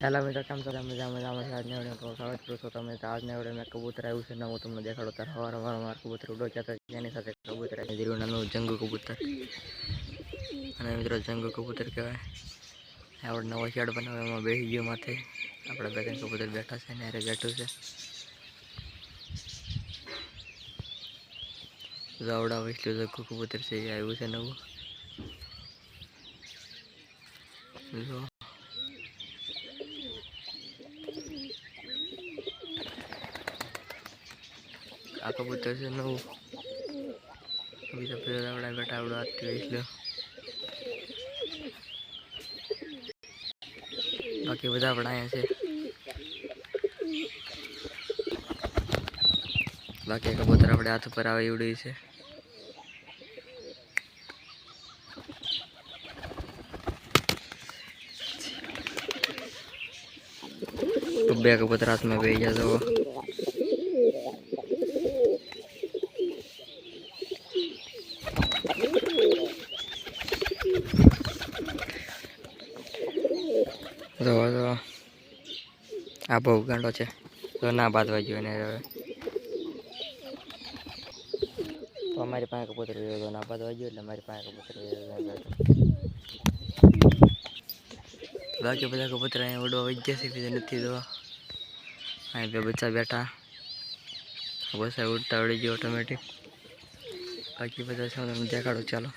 Hello मित्रों, केम छो? मजा मजा में आज ने तो स्वागत करूं છું તમે आज ने मैं कबूतर આવ્યું છે નવું તમને દેખાડો તાર હવાર કબૂતર ઉડો જતા એની સાથે કબૂતર ધીરું નાનું જંગુ કબૂતર અને મિત્રો જંગુ કબૂતર કહેવાય આપણે નવો શેડ બનાવવામાં બેસી ગયો માથે આપણે બે ત્રણ કબૂતર બેઠા છે ને અરે બેઠું છે જાવડા વસલું જંગુ કબૂતર છે એ આવ્યું છે નવું જો આ કબૂતર છે નવું બીજા બધા જાવડા બેઠા આવડો હાથથી વસલ્યો બાકી બધા આપણે અહીંયા છે બાકી કબૂતર આપણે હાથ ઉપર આવે એવડી છે બે કબૂતર હાથમાં બેસી ગયા તો આ બહુ ગાંડો છે તો ના બાંધવા જોઈએ ને હવે તો અમારી પાસે કબૂતર તો ના બાંધવા જોઈએ એટલે મારી પાસે કબૂતર બાકી બધા કબૂતર અહીંયા ઉડવા વહી ગયા છે બીજા નથી તો અહીં બે બચ્ચા બેઠા બસ ઉડતા ઉડી ગયો ઓટોમેટિક બાકી બધા છે તમને દેખાડું ચાલો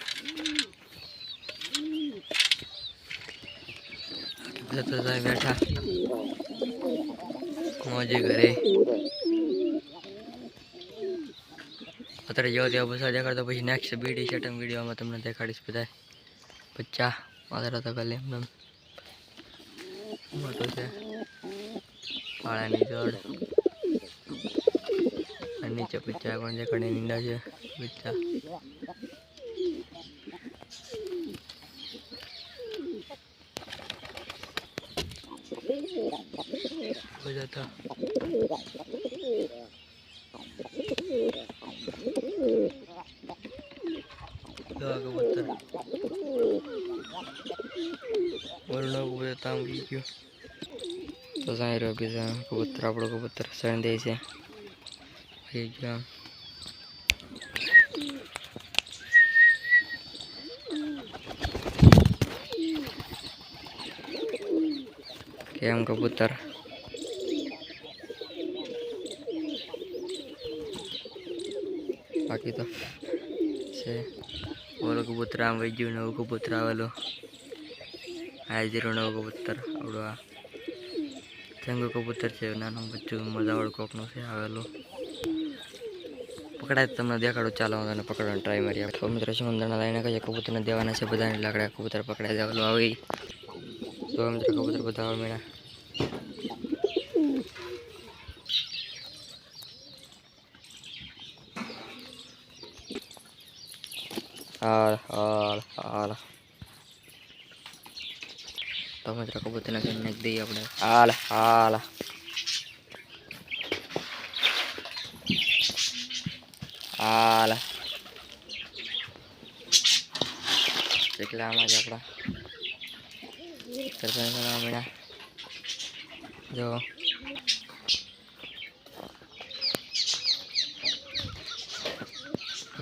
બધા તો બેઠા મોજે ઘરે અત્યારે જેવો તેવા બસા દેખાડતો પછી નેક્સ્ટ બીડી સેટમ વિડીયોમાં તમને દેખાડીશ બધા બચ્ચા અત્યારે તો ખાલી એમને મોટું છે પાળાની જડ નીચે બચ્ચા પણ દેખાડે નીંડા છે બચ્ચા બધા તો કબૂતર વરણો કબૂતર તાંબી ગયો તો સાંઈ રહ્યો બીજા કબૂતર આપણો કબૂતર સણ દે છે થઈ ગયો કેમ કબૂતર બાકી તો છે ઓલો કબૂતર આમ વહી ગયું નવું કબૂતર આવેલું હાજરું નવું કબૂતર આવડું આ જંગુ કબૂતર છે નાનું બચ્ચું મજાવાળું કોકનું છે આવેલું પકડાય તમને દેખાડું ચાલો હું તને પકડવાની ટ્રાય મારી તો મિત્રો સમંદરના લઈને કહીએ કબૂતરને દેવાના છે બધાને લાકડા કબૂતર પકડાઈ દેવાલું આવી તો મિત્રો કબૂતર બધા આવે મેળા હાલ હાલ હાલ તો મિત્રો કબૂતરને નાખી દઈએ આપણે હાલ હાલ હાલ કેટલા આમાં જ આપણા મેળા જો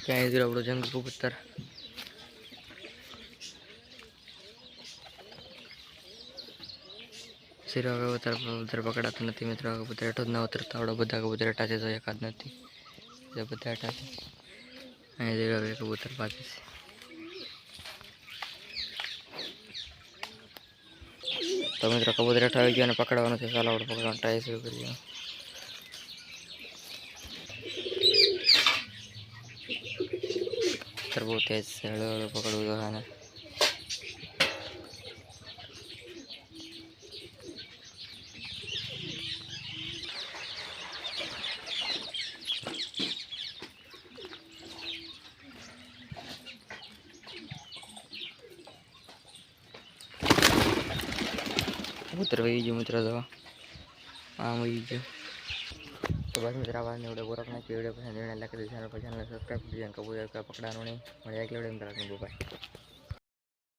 ક્યાંય જો આપણું જંગલ કબૂતર સિરો કબૂતર પકડાતું નથી મિત્રો કબૂતર હેઠો જ ના ઉતરતા આવડો બધા કબૂતર હેઠા છે તો એકાદ નથી બધા હેઠા છે અહીંયા જે કબૂતર બાકી છે તો મિત્રો કબૂતર હેઠા આવી ગયો અને પકડવાનું છે ચાલો આપણે પકડવાનું ટ્રાય શરૂ કરીએ બહુ તેજ છે હળવે પકડવું તો આને કબૂતર વહી ગયું મિત્ર તો આમ વહી ગયું તો બસ મિત્ર આવાજ એવડે ગોરખ નાખી વિડીયો પસંદ લાઈક કરી ચેનલ સબસ્ક્રાઈબ કરી કબૂતર પકડાનું નહીં મળ્યા એટલે મિત્ર બાય.